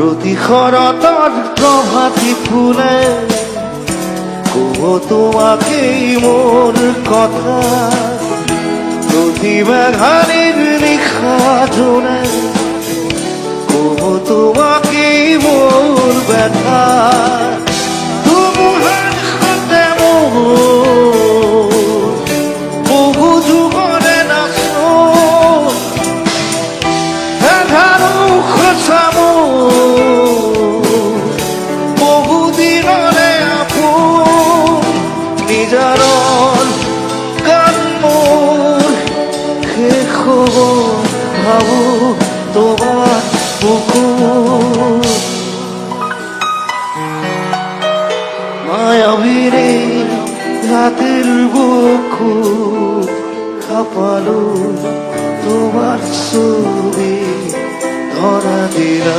প্রতিক্ষণতার প্রভাতী ফুলে কব তোমাকেই মোর কথা, প্রতি মেঘানির নিখা জোনে কব তোমাকেই মোর ব্যথা। তুমহার সাথে বহু যুগরে নাচো এঘারো খসাম বহুদিনরে আপো নিজার গান মোর শেষ হব ভাবো তোমার বুকুর মায়াবীরে রাতের বুকু কাঁপালো তোমার ছবি ধরা দিলা।